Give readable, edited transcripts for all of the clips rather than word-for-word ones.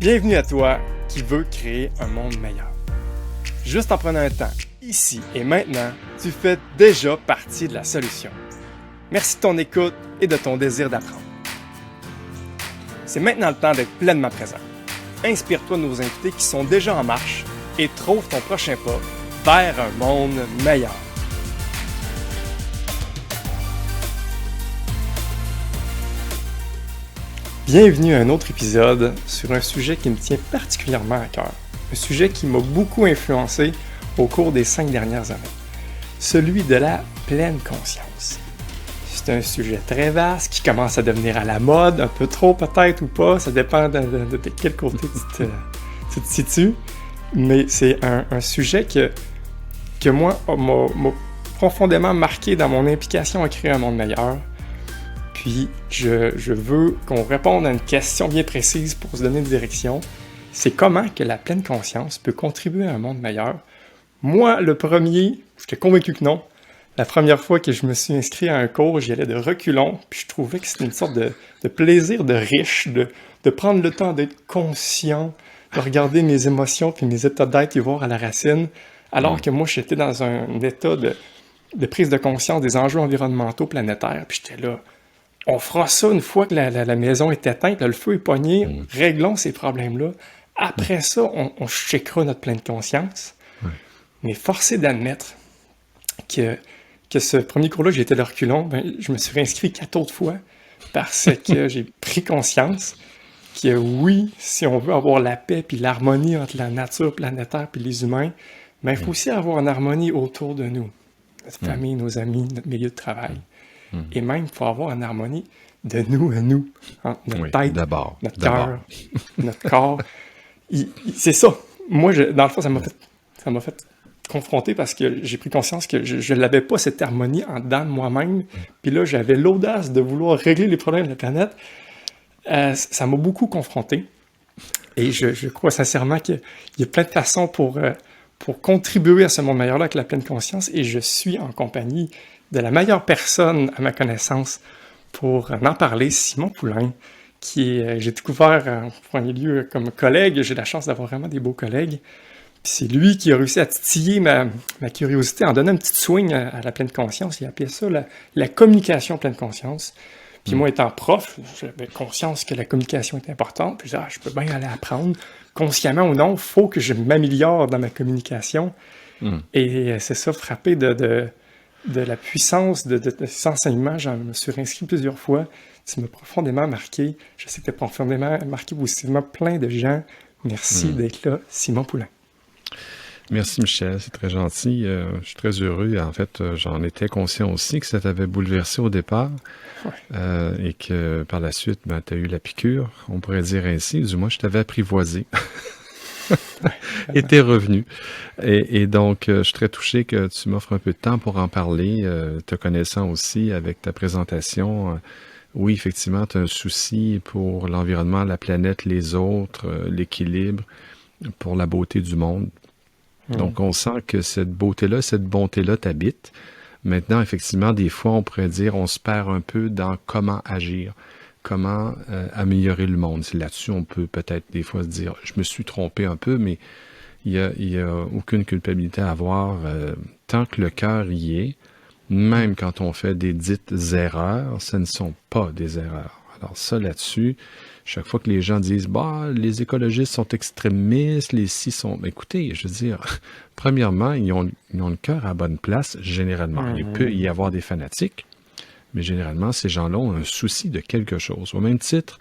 Bienvenue à toi qui veux créer un monde meilleur. Juste en prenant un temps, ici et maintenant, tu fais déjà partie de la solution. Merci de ton écoute et de ton désir d'apprendre. C'est maintenant le temps d'être pleinement présent. Inspire-toi de nos invités qui sont déjà en marche et trouve ton prochain pas vers un monde meilleur. Bienvenue à un autre épisode sur un sujet qui me tient particulièrement à cœur. Un sujet qui m'a beaucoup influencé au cours des 5 dernières années. Celui de la pleine conscience. C'est un sujet très vaste qui commence à devenir à la mode, un peu trop peut-être ou pas, ça dépend de quel côté tu te situes. Mais c'est un sujet que moi m'a profondément marqué dans mon implication à créer un monde meilleur. Puis, je veux qu'on réponde à une question bien précise pour se donner une direction. C'est comment que la pleine conscience peut contribuer à un monde meilleur. Moi, le premier, j'étais convaincu que non. La première fois que je me suis inscrit à un cours, j'y allais de reculons, puis je trouvais que c'était une sorte de plaisir de riche, de prendre le temps d'être conscient, de regarder mes émotions puis mes états d'être et voir à la racine, alors que moi, j'étais dans un état de prise de conscience des enjeux environnementaux planétaires, puis j'étais là. On fera ça une fois que la maison est éteinte, là, le feu est pogné, réglons ces problèmes-là. Après ça, on checkera notre pleine conscience. Mais force est d'admettre que ce premier cours-là, j'ai été de reculons, je me suis réinscrit 4 autres fois parce que j'ai pris conscience que oui, si on veut avoir la paix puis l'harmonie entre la nature planétaire puis les humains, il faut aussi avoir une harmonie autour de nous. Notre famille, nos amis, notre milieu de travail. Et même, il faut avoir une harmonie de nous à nous. Hein? Notre tête, notre cœur, notre corps. C'est ça. Moi, dans le fond, ça m'a fait confronter parce que j'ai pris conscience que je n'avais pas cette harmonie en dedans de moi-même. Puis là, j'avais l'audace de vouloir régler les problèmes de la planète. Ça m'a beaucoup confronté. Et je crois sincèrement qu'il y a plein de façons pour contribuer à ce monde meilleur-là avec la pleine conscience. Et je suis en compagnie de la meilleure personne à ma connaissance pour en parler, Simon Poulain, j'ai découvert en premier lieu comme collègue. J'ai la chance d'avoir vraiment des beaux collègues. Puis c'est lui qui a réussi à titiller ma curiosité en donnant un petit swing à la pleine conscience. Il appelait ça la communication pleine conscience. Puis moi, étant prof, j'avais conscience que la communication était importante. Puis je peux bien aller apprendre, consciemment ou non, il faut que je m'améliore dans ma communication. Et c'est ça, frappé de la puissance de cet enseignement. J'en me suis réinscrit plusieurs fois. Ça m'a profondément marqué. Je sais que tu as profondément marqué positivement plein de gens. Merci d'être là, Simon Poulain. Merci Michel, c'est très gentil. Je suis très heureux. En fait, j'en étais conscient aussi que ça t'avait bouleversé au départ et que par la suite, tu as eu la piqûre, on pourrait dire ainsi. Du moins, je t'avais apprivoisé. Et t'es revenu. Et donc, je suis très touché que tu m'offres un peu de temps pour en parler, te connaissant aussi avec ta présentation. Oui, effectivement, tu as un souci pour l'environnement, la planète, les autres, l'équilibre, pour la beauté du monde. Donc, on sent que cette beauté-là, cette bonté-là t'habite. Maintenant, effectivement, des fois, on pourrait dire, on se perd un peu dans comment agir. Comment améliorer le monde. Là-dessus, on peut peut-être des fois se dire, je me suis trompé un peu, mais il y a aucune culpabilité à avoir tant que le cœur y est. Même quand on fait des dites erreurs, ce ne sont pas des erreurs. Alors ça, là-dessus, chaque fois que les gens disent, les écologistes sont extrémistes, les ci sont... Écoutez, je veux dire, premièrement, ils ont le cœur à la bonne place, généralement. Il peut y avoir des fanatiques, mais généralement, ces gens-là ont un souci de quelque chose. Au même titre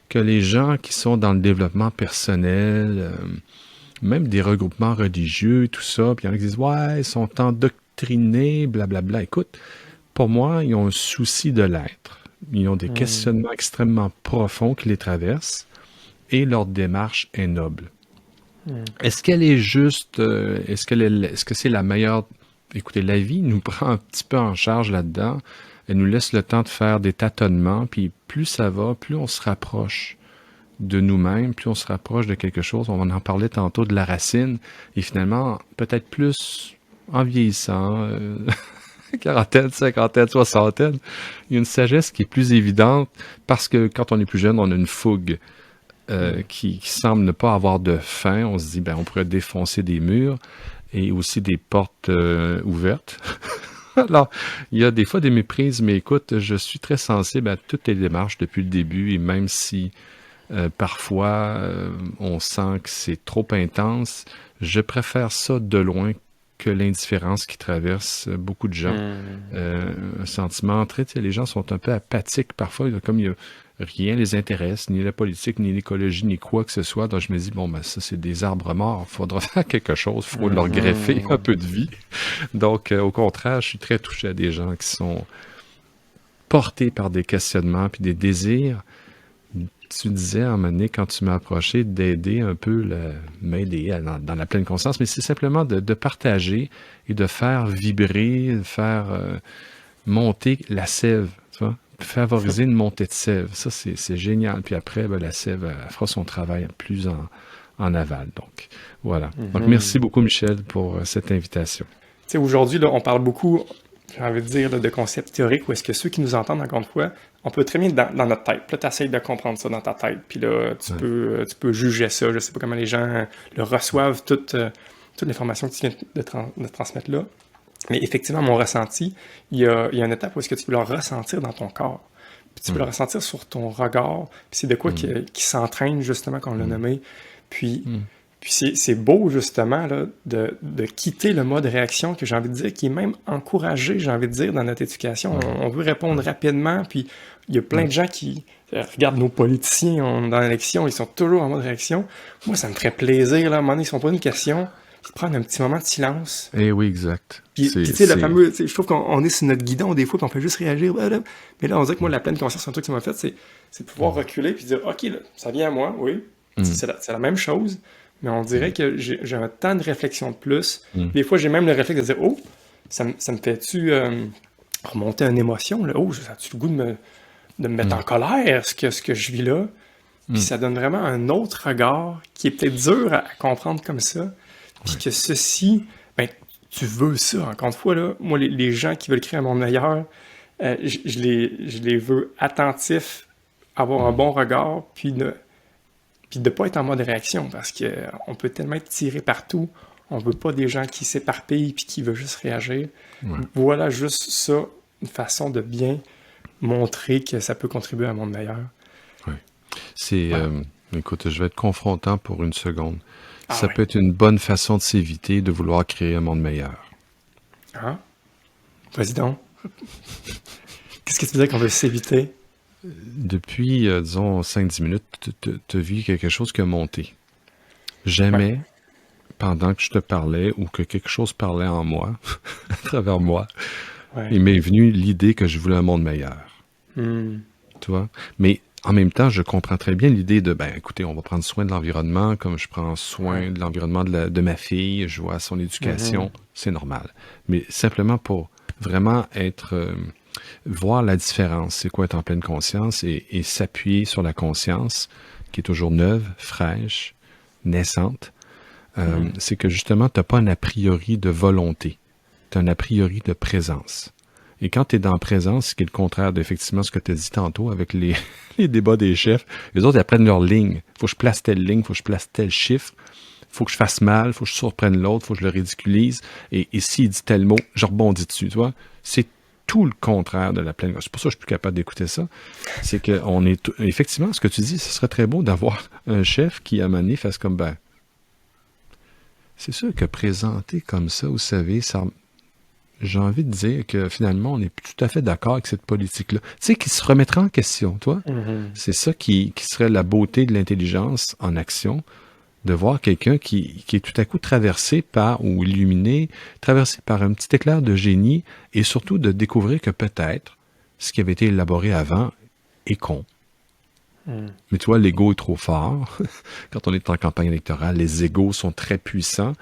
que les gens qui sont dans le développement personnel, même des regroupements religieux, tout ça, puis il y en a qui disent « ils sont endoctrinés, blablabla ». Écoute, pour moi, ils ont un souci de l'être. Ils ont des questionnements extrêmement profonds qui les traversent et leur démarche est noble. Est-ce qu'elle est juste? Est-ce que c'est la meilleure? Écoutez, la vie nous prend un petit peu en charge là-dedans. Elle nous laisse le temps de faire des tâtonnements, puis plus ça va, plus on se rapproche de nous-mêmes, plus on se rapproche de quelque chose. On en parlait tantôt de la racine, et finalement, peut-être plus en vieillissant, quarantaine, cinquantaine, soixantaine, il y a une sagesse qui est plus évidente, parce que quand on est plus jeune, on a une fougue qui semble ne pas avoir de fin. On se dit, ben, on pourrait défoncer des murs et aussi des portes ouvertes. Alors, il y a des fois des méprises, mais écoute, je suis très sensible à toutes les démarches depuis le début, et même si parfois on sent que c'est trop intense, je préfère ça de loin que l'indifférence qui traverse beaucoup de gens. Un sentiment très, tu sais, les gens sont un peu apathiques parfois, comme rien les intéresse, ni la politique, ni l'écologie, ni quoi que ce soit. Donc je me dis, bon, ben ça, c'est des arbres morts, il faudra faire quelque chose, il faut leur greffer un peu de vie. Donc, au contraire, je suis très touché à des gens qui sont portés par des questionnements puis des désirs. Tu disais à un moment donné, quand tu m'as approché, d'aider un peu, m'aider dans la pleine conscience, mais c'est simplement de partager et de faire vibrer, de faire monter la sève, tu vois, favoriser une montée de sève. Ça, c'est génial. Puis après, ben, la sève, elle fera son travail plus en aval. Donc, voilà. Donc, merci beaucoup, Michel, pour cette invitation. Tu sais, aujourd'hui, là, on parle beaucoup, j'ai envie de dire, là, de concepts théoriques, où est-ce que ceux qui nous entendent, encore une fois, on peut très bien dans notre tête. Puis là, tu essaies de comprendre ça dans ta tête. Puis là, tu peux juger ça. Je sais pas comment les gens le reçoivent, toute l'information que tu viens de transmettre là. Mais effectivement, mon ressenti, il y a une étape où est-ce que tu peux le ressentir dans ton corps. Puis tu peux le ressentir sur ton regard. Puis c'est de quoi qui s'entraîne, justement, qu'on l'a nommé. Puis c'est beau, justement, là, de quitter le mode réaction, que j'ai envie de dire, qui est même encouragé, j'ai envie de dire, dans notre éducation. On veut répondre rapidement, puis il y a plein de gens qui regardent nos politiciens dans l'élection, ils sont toujours en mode réaction. Moi, ça me ferait plaisir, là, à un moment donné, ils sont pas une question, ils prennent un petit moment de silence. Eh oui, exact. Puis tu sais, le fameux, je trouve qu'on est sur notre guidon des fois, puis on peut juste réagir. Mais là, on dirait que moi, la pleine conscience, un truc qui m'a fait, c'est de pouvoir reculer, puis dire, OK, là, ça vient à moi, oui, c'est la même chose. Mais on dirait que j'ai un temps de réflexion de plus. Des fois, j'ai même le réflexe de dire, oh, ça me fait-tu remonter une émotion? Là? Oh, ça a-tu le goût de me mettre en colère, ce que je vis là? Puis ça donne vraiment un autre regard qui est peut-être dur à comprendre comme ça. Puis que ceci, ben, tu veux ça. Encore une fois, là, moi, les gens qui veulent créer un monde meilleur, je les veux attentifs, avoir un bon regard, puis de ne pas être en mode réaction, parce qu'on peut tellement être tiré partout. On veut pas des gens qui s'éparpillent puis qui veulent juste réagir. Voilà juste ça, une façon de bien montrer que ça peut contribuer à un monde meilleur. Oui. Écoute, je vais être confrontant pour une seconde. Ça peut être une bonne façon de s'éviter de vouloir créer un monde meilleur. Ah? Vas-y donc. Qu'est-ce que tu veux dire qu'on veut s'éviter? Depuis, disons, 5-10 minutes, tu as vu quelque chose qui a monté. Jamais, pendant que je te parlais ou que quelque chose parlait en moi, à travers moi, il m'est venu l'idée que je voulais un monde meilleur. Tu vois? Mais en même temps, je comprends très bien l'idée de, ben, écoutez, on va prendre soin de l'environnement comme je prends soin de l'environnement de ma fille, je vois son éducation, c'est normal. Mais simplement pour vraiment voir la différence, c'est quoi être en pleine conscience et s'appuyer sur la conscience qui est toujours neuve, fraîche, naissante, c'est que justement, tu n'as pas un a priori de volonté, tu as un a priori de présence. Et quand tu es dans la présence, ce qui est le contraire d'effectivement ce que tu as dit tantôt avec les débats des chefs, les autres ils apprennent leur ligne. Faut que je place telle ligne, faut que je place tel chiffre, faut que je fasse mal, faut que je surprenne l'autre, faut que je le ridiculise. Et s'il dit tel mot, je rebondis dessus, tu vois. C'est tout le contraire de la pleine conscience. C'est pour ça que je suis plus capable d'écouter ça. C'est que effectivement, ce que tu dis, ce serait très beau d'avoir un chef qui, à un moment donné, fasse comme, ben, c'est sûr que présenter comme ça, vous savez, ça, j'ai envie de dire que finalement, on n'est plus tout à fait d'accord avec cette politique-là. Tu sais, qui se remettra en question, toi. C'est ça qui serait la beauté de l'intelligence en action, de voir quelqu'un qui est tout à coup traversé ou illuminé, traversé par un petit éclair de génie, et surtout de découvrir que peut-être ce qui avait été élaboré avant est con. Mais tu vois, l'ego est trop fort. Quand on est en campagne électorale, les égos sont très puissants.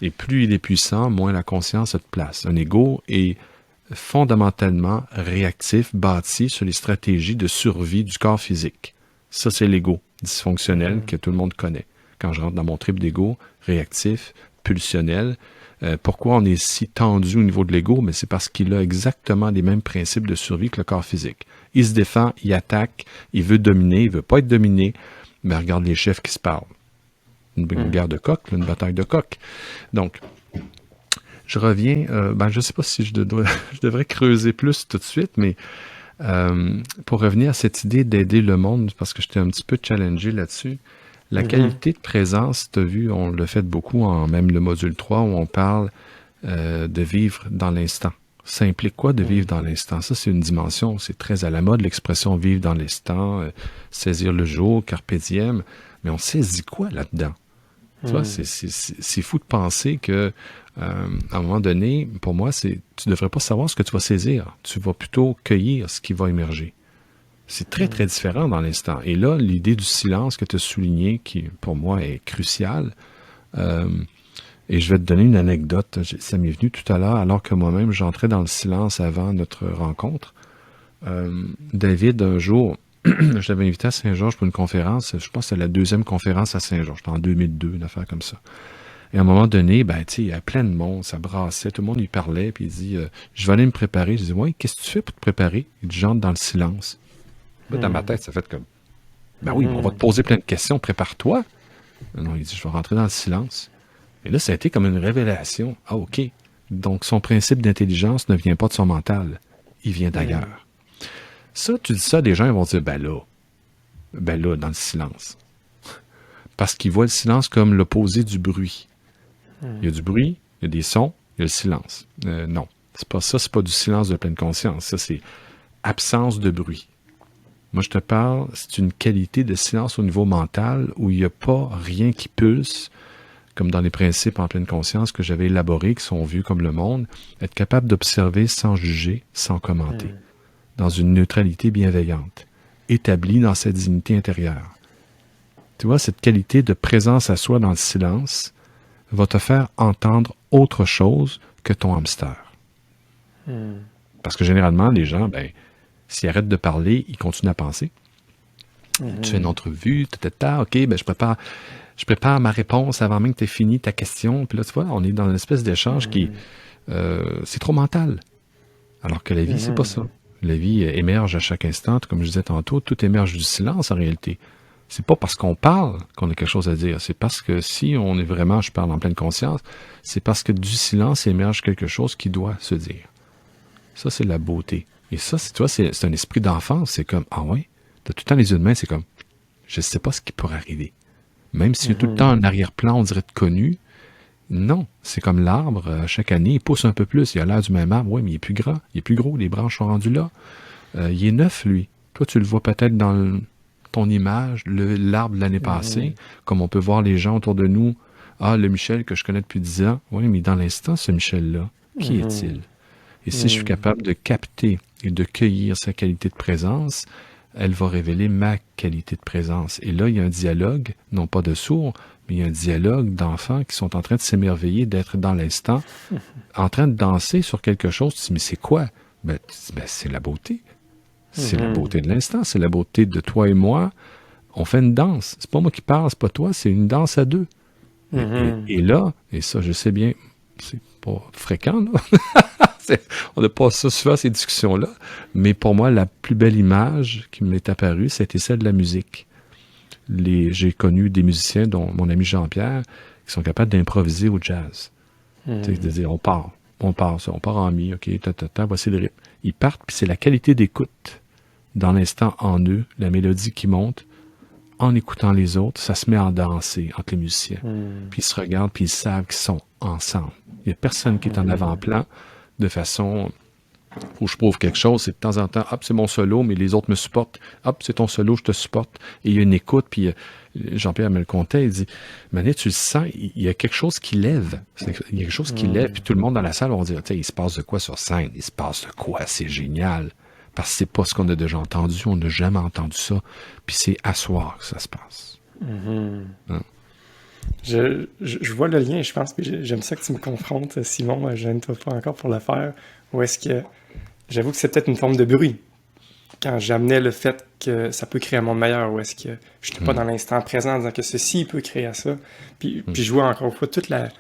Et plus il est puissant, moins la conscience a de place. Un ego est fondamentalement réactif, bâti sur les stratégies de survie du corps physique. Ça, c'est l'ego dysfonctionnel que tout le monde connaît. Quand je rentre dans mon trip d'ego, réactif, pulsionnel, pourquoi on est si tendu au niveau de l'ego? Mais c'est parce qu'il a exactement les mêmes principes de survie que le corps physique. Il se défend, il attaque, il veut dominer, il veut pas être dominé. Mais regarde les chefs qui se parlent. Une guerre de coq, une bataille de coq. Donc, je reviens, je ne sais pas si je devrais creuser plus tout de suite, mais pour revenir à cette idée d'aider le monde, parce que j'étais un petit peu challengé là-dessus, la qualité de présence, tu as vu, on le fait beaucoup en même le module 3 où on parle de vivre dans l'instant. Ça implique quoi de vivre dans l'instant? Ça, c'est une dimension, c'est très à la mode, l'expression vivre dans l'instant, saisir le jour, carpe diem, mais on saisit quoi là-dedans? Tu vois, c'est fou de penser que à un moment donné, pour moi, tu devrais pas savoir ce que tu vas saisir. Tu vas plutôt cueillir ce qui va émerger. C'est très, très différent dans l'instant. Et là, l'idée du silence que tu as souligné, qui, pour moi, est cruciale, et je vais te donner une anecdote. Ça m'est venu tout à l'heure, alors que moi-même, j'entrais dans le silence avant notre rencontre. David, un jour, je l'avais invité à Saint-Georges pour une conférence. Je pense que c'était la 2e conférence à Saint-Georges. C'était en 2002, une affaire comme ça. Et à un moment donné, il y a plein de monde, ça brassait, tout le monde lui parlait, puis il dit, je vais aller me préparer. Je dis, ouais, qu'est-ce que tu fais pour te préparer? Il dit, j'entre dans le silence. Là, dans ma tête, ça fait comme, oui, on va te poser plein de questions, prépare-toi. Non, il dit, je vais rentrer dans le silence. Et là, ça a été comme une révélation. Ah, OK. Donc, son principe d'intelligence ne vient pas de son mental. Il vient d'ailleurs. Ça, tu dis ça, des gens ils vont dire, ben là, dans le silence. Parce qu'ils voient le silence comme l'opposé du bruit. Il y a du bruit, il y a des sons, il y a le silence. Non, c'est pas ça, c'est pas du silence de pleine conscience. Ça, c'est absence de bruit. Moi, je te parle, c'est une qualité de silence au niveau mental où il n'y a pas rien qui pulse, comme dans les principes en pleine conscience que j'avais élaborés, qui sont vus comme le monde, être capable d'observer sans juger, sans commenter, dans une neutralité bienveillante, établie dans sa dignité intérieure. Tu vois, cette qualité de présence à soi dans le silence va te faire entendre autre chose que ton hamster. Parce que généralement, les gens, s'ils arrêtent de parler, ils continuent à penser. Tu fais une entrevue, OK, je prépare ma réponse avant même que tu aies fini ta question. Puis là, tu vois, on est dans une espèce d'échange qui, c'est trop mental. Alors que la vie, c'est pas ça. La vie émerge à chaque instant, comme je disais tantôt, tout émerge du silence en réalité. C'est pas parce qu'on parle qu'on a quelque chose à dire. C'est parce que si on est vraiment, je parle en pleine conscience, c'est parce que du silence émerge quelque chose qui doit se dire. Ça, c'est la beauté. Et ça, tu vois, c'est un esprit d'enfance. C'est comme, ah ouais, t'as tout le temps les yeux de main, c'est comme, je sais pas ce qui pourrait arriver. Même s'il y a tout le temps un arrière-plan, on dirait de connu, non. C'est comme l'arbre, chaque année, il pousse un peu plus. Il a l'air du même arbre, oui, mais il est plus grand, il est plus gros, les branches sont rendues là. Il est neuf, lui. Toi, tu le vois peut-être dans ton image, l'arbre de l'année passée, comme on peut voir les gens autour de nous. Ah, le Michel que je connais depuis 10 ans. Oui, mais dans l'instant, ce Michel-là, qui est-il? Et si je suis capable de capter et de cueillir sa qualité de présence, elle va révéler ma qualité de présence. Et là, il y a un dialogue, non pas de sourds, mais il y a un dialogue d'enfants qui sont en train de s'émerveiller, d'être dans l'instant, en train de danser sur quelque chose. Tu te dis, mais c'est quoi? C'est la beauté. C'est la beauté de l'instant, c'est la beauté de toi et moi. On fait une danse. C'est pas moi qui parle, c'est pas toi, c'est une danse à deux. Et là, et ça, je sais bien, c'est pas fréquent, là. On n'a pas ça souvent, ces discussions-là. Mais pour moi, la plus belle image qui m'est apparue, c'était celle de la musique. J'ai connu des musiciens, dont mon ami Jean-Pierre, qui sont capables d'improviser au jazz. Tu sais, de dire, on part en mi, OK, voici le rythme. Ils partent, puis c'est la qualité d'écoute dans l'instant en eux, la mélodie qui monte, en écoutant les autres, ça se met à danser entre les musiciens. Puis ils se regardent, puis ils savent qu'ils sont ensemble. Il n'y a personne qui est en avant-plan de façon où je prouve quelque chose. C'est de temps en temps, hop, c'est mon solo, mais les autres me supportent. Hop, c'est ton solo, je te supporte. Et il y a une écoute, puis Jean-Pierre me le contait, il dit, Manet, tu le sens, il y a quelque chose qui lève. Il y a quelque chose qui lève, puis tout le monde dans la salle va dire, tu sais, il se passe de quoi sur scène? Il se passe de quoi? C'est génial. Parce que c'est pas ce qu'on a déjà entendu, on n'a jamais entendu ça. Puis c'est à soir que ça se passe. Je vois le lien, je pense, puis j'aime ça que tu me confrontes, Simon, je ne te pas encore pour le faire. Ou est-ce que, j'avoue que c'est peut-être une forme de bruit, quand j'amenais le fait que ça peut créer un monde meilleur, ou est-ce que je n'étais pas dans l'instant présent en disant que ceci peut créer à ça. Puis je vois encore une fois toute la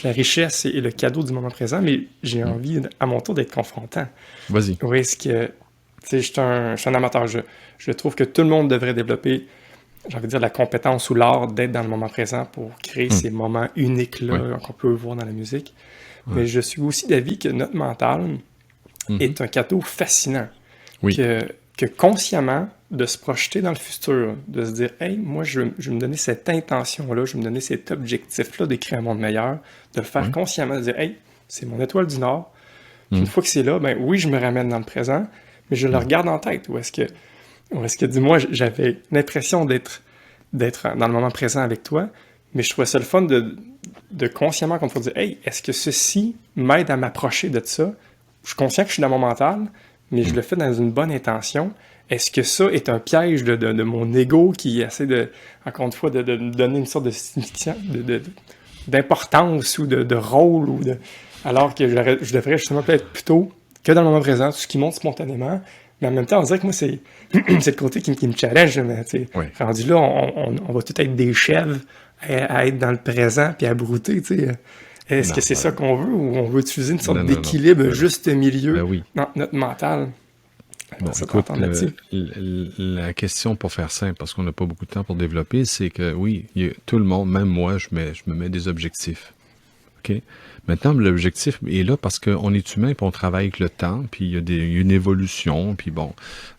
richesse et le cadeau du moment présent, mais j'ai envie, à mon tour, d'être confrontant. Vas-y. Ou est-ce que, tu sais, je suis un amateur, je trouve que tout le monde devrait développer j'ai envie de dire, la compétence ou l'art d'être dans le moment présent pour créer ces moments uniques-là qu'on peut voir dans la musique. Mais je suis aussi d'avis que notre mental est un cadeau fascinant. Oui. Que consciemment, de se projeter dans le futur, de se dire « Hey, moi, je vais me donner cette intention-là, je vais me donner cet objectif-là de créer un monde meilleur », de le faire consciemment, de dire « Hey, c'est mon étoile du Nord. » Puis une fois que c'est là, ben oui, je me ramène dans le présent, mais je le regarde en tête. Ou est-ce que dis-moi, j'avais l'impression d'être dans le moment présent avec toi, mais je trouvais ça le fun de consciemment qu'on peut dire « Hey, est-ce que ceci m'aide à m'approcher de ça? » Je suis conscient que je suis dans mon mental, mais je le fais dans une bonne intention. Est-ce que ça est un piège de mon ego qui essaie encore une fois, de me donner une sorte de signification, d'importance ou de rôle, alors que je devrais justement peut-être plutôt que dans le moment présent, tout ce qui monte spontanément, mais en même temps, on dirait que moi, c'est le côté qui me challenge, mais rendu là, on va tout être des chèvres à être dans le présent puis à brouter, tu sais. Est-ce que c'est ça qu'on veut ou on veut utiliser une sorte d'équilibre juste milieu dans notre mental? Bon, écoute, la question pour faire simple, parce qu'on n'a pas beaucoup de temps pour développer, c'est que oui, tout le monde, même moi, je me mets des objectifs. OK? Maintenant, l'objectif est là parce qu'on est humain, puis on travaille avec le temps, puis il y a une évolution, puis bon,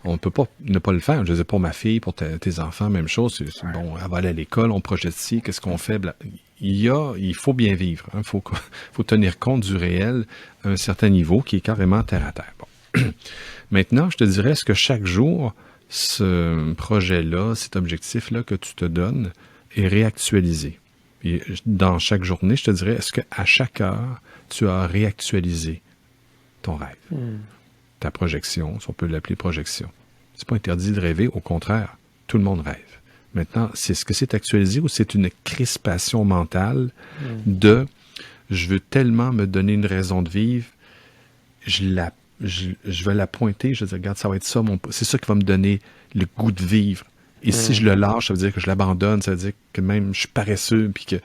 on ne peut pas ne pas le faire. Je disais pour ma fille, pour tes enfants, même chose. Bon, elle va aller à l'école, on projette ci, qu'est-ce qu'on fait? Il faut bien vivre. Il faut tenir compte du réel à un certain niveau qui est carrément terre à terre. Bon. Maintenant, je te dirais, est-ce que chaque jour, ce projet-là, cet objectif-là que tu te donnes est réactualisé? Et dans chaque journée, je te dirais, est-ce qu'à chaque heure, tu as réactualisé ton rêve? Ta projection, si on peut l'appeler projection. C'est pas interdit de rêver, au contraire, tout le monde rêve. Maintenant, est-ce que c'est actualisé ou c'est une crispation mentale de « je veux tellement me donner une raison de vivre, je vais la pointer, je vais dire, regarde, ça va être ça, c'est ça qui va me donner le goût de vivre. Et si je le lâche, ça veut dire que je l'abandonne, ça veut dire que même je suis paresseux, puis que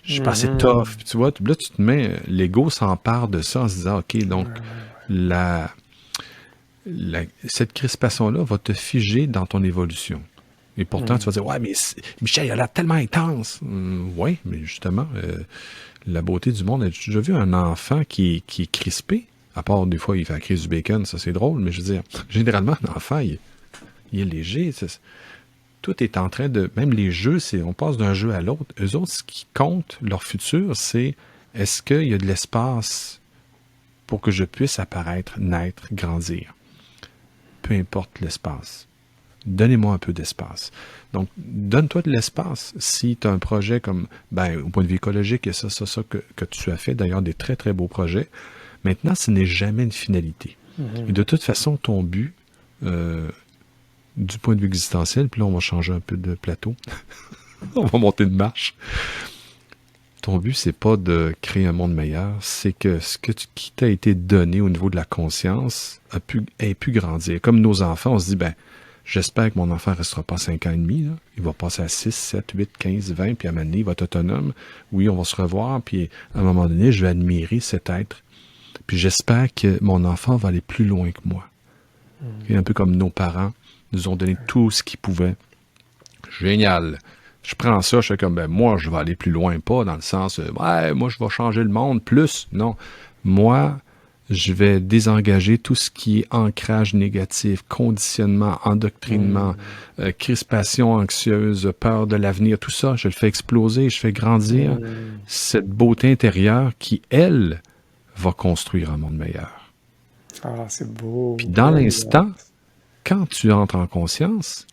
je suis pas assez tough. Puis tu vois, là, tu te mets, l'ego s'empare de ça en se disant, OK, donc, cette crispation-là va te figer dans ton évolution. Et pourtant, tu vas dire, ouais, mais Michel, il a l'air tellement intense. Oui, mais justement, la beauté du monde, j'ai déjà vu un enfant qui est crispé, à part des fois, il fait la crise du bacon, ça c'est drôle, mais je veux dire, généralement, un enfant, il est léger, tout est en train de... Même les jeux, on passe d'un jeu à l'autre. Eux autres, ce qui compte, leur futur, c'est est-ce qu'il y a de l'espace pour que je puisse apparaître, naître, grandir? Peu importe l'espace. Donnez-moi un peu d'espace. Donc, donne-toi de l'espace. Si tu as un projet comme, au point de vue écologique, et ça que tu as fait, d'ailleurs, des très, très beaux projets. Maintenant, ce n'est jamais une finalité. Et de toute façon, ton but... du point de vue existentiel, puis là, on va changer un peu de plateau. On va monter de marche. Ton but, c'est pas de créer un monde meilleur, c'est que qui t'a été donné au niveau de la conscience ait pu grandir. Comme nos enfants, on se dit, j'espère que mon enfant ne restera pas 5 ans et demi. Là. Il va passer à 6, 7, 8, 15, 20, puis à un moment donné, il va être autonome. Oui, on va se revoir, puis à un moment donné, je vais admirer cet être. Puis j'espère que mon enfant va aller plus loin que moi. Et un peu comme nos parents nous ont donné tout ce qu'ils pouvaient. Génial. Je prends ça, je fais comme, moi, je vais aller plus loin, pas dans le sens, moi, je vais changer le monde plus. Non. Moi, je vais désengager tout ce qui est ancrage négatif, conditionnement, endoctrinement, crispation anxieuse, peur de l'avenir, tout ça, je le fais exploser, je fais grandir cette beauté intérieure qui, elle, va construire un monde meilleur. Ah, c'est beau. Puis dans l'instant, quand tu entres en conscience,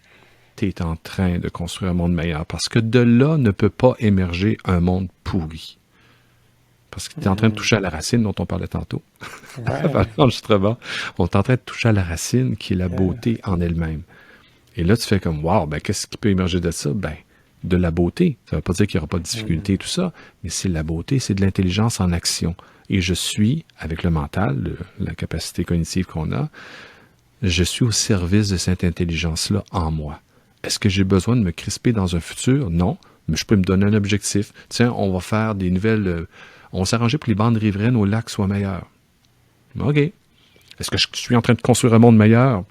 tu es en train de construire un monde meilleur. Parce que de là ne peut pas émerger un monde pourri. Parce que tu es en train de toucher à la racine dont on parlait tantôt. L'enregistrement. On est en train de toucher à la racine qui est la beauté en elle-même. Et là, tu fais comme, wow, qu'est-ce qui peut émerger de ça? De la beauté. Ça ne veut pas dire qu'il n'y aura pas de difficulté et tout ça, mais c'est la beauté, c'est de l'intelligence en action. Et je suis, avec le mental, la capacité cognitive qu'on a, je suis au service de cette intelligence-là en moi. Est-ce que j'ai besoin de me crisper dans un futur? Non, mais je peux me donner un objectif. Tiens, on va faire des nouvelles... on va s'arranger pour que les bandes riveraines au lac soient meilleures. OK. Est-ce que je suis en train de construire un monde meilleur?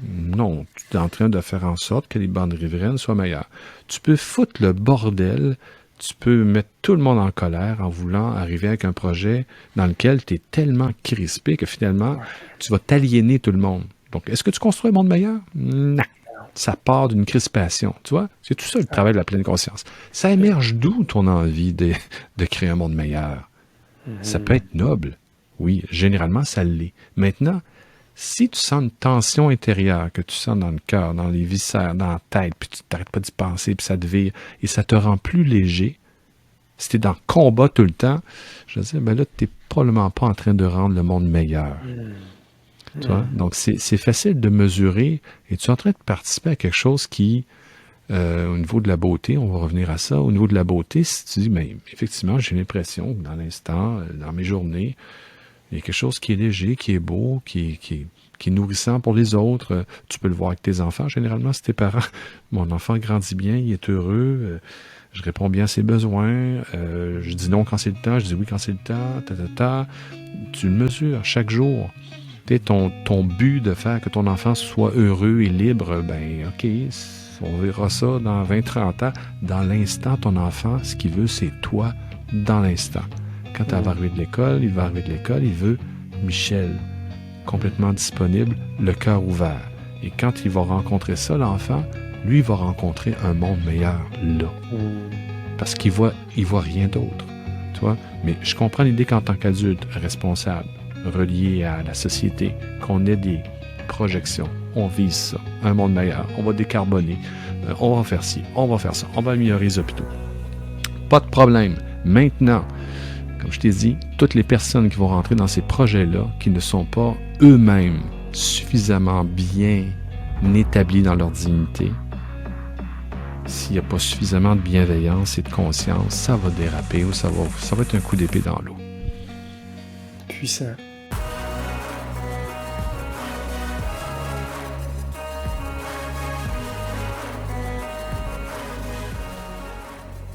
Non, tu es en train de faire en sorte que les bandes riveraines soient meilleures. Tu peux foutre le bordel, tu peux mettre tout le monde en colère en voulant arriver avec un projet dans lequel tu es tellement crispé que finalement, tu vas t'aliéner tout le monde. Donc, est-ce que tu construis un monde meilleur? Non. Ça part d'une crispation, tu vois? C'est tout ça le travail de la pleine conscience. Ça émerge d'où ton envie de créer un monde meilleur? Ça peut être noble. Oui, généralement, ça l'est. Maintenant, si tu sens une tension intérieure, que tu sens dans le cœur, dans les viscères, dans la tête, puis tu t'arrêtes pas d'y penser, puis ça te vire, et ça te rend plus léger, si tu es dans le combat tout le temps, je veux dire, ben là, tu n'es probablement pas en train de rendre le monde meilleur. Tu vois? Donc, c'est facile de mesurer, et tu es en train de participer à quelque chose qui, au niveau de la beauté, on va revenir à ça, au niveau de la beauté, si tu dis, mais effectivement, j'ai l'impression que dans l'instant, dans mes journées, il y a quelque chose qui est léger, qui est beau, qui est nourrissant pour les autres. Tu peux le voir avec tes enfants, généralement, c'est tes parents. Mon enfant grandit bien, il est heureux, je réponds bien à ses besoins, je dis non quand c'est le temps, je dis oui quand c'est le temps, Tu le mesures chaque jour. Ton but de faire que ton enfant soit heureux et libre, ben OK, on verra ça dans 20-30 ans. Dans l'instant, ton enfant, ce qu'il veut, c'est toi dans l'instant. Quand elle va arriver de l'école, il veut Michel, complètement disponible, le cœur ouvert. Et quand il va rencontrer ça, l'enfant, lui, il va rencontrer un monde meilleur là. Parce qu'il voit rien d'autre. Tu vois? Mais je comprends l'idée qu'en tant qu'adulte responsable, relié à la société, qu'on ait des projections. On vise ça, un monde meilleur. On va décarboner. On va faire ci, on va faire ça. On va améliorer les hôpitaux. Pas de problème. Maintenant, comme je t'ai dit, toutes les personnes qui vont rentrer dans ces projets-là, qui ne sont pas eux-mêmes suffisamment bien établis dans leur dignité, s'il n'y a pas suffisamment de bienveillance et de conscience, ça va déraper ou ça va être un coup d'épée dans l'eau. Puissant.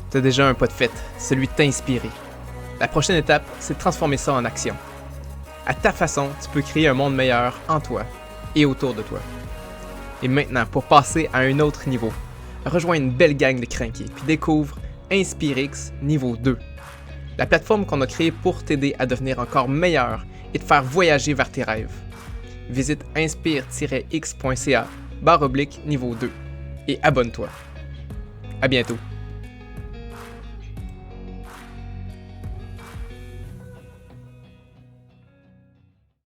T'as déjà un pas de fait, celui de t'inspirer. La prochaine étape, c'est de transformer ça en action. À ta façon, tu peux créer un monde meilleur en toi et autour de toi. Et maintenant, pour passer à un autre niveau, rejoins une belle gang de crinqués puis découvre InspireX niveau 2. La plateforme qu'on a créée pour t'aider à devenir encore meilleur et te faire voyager vers tes rêves. Visite inspire-x.ca/niveau 2 et abonne-toi. À bientôt.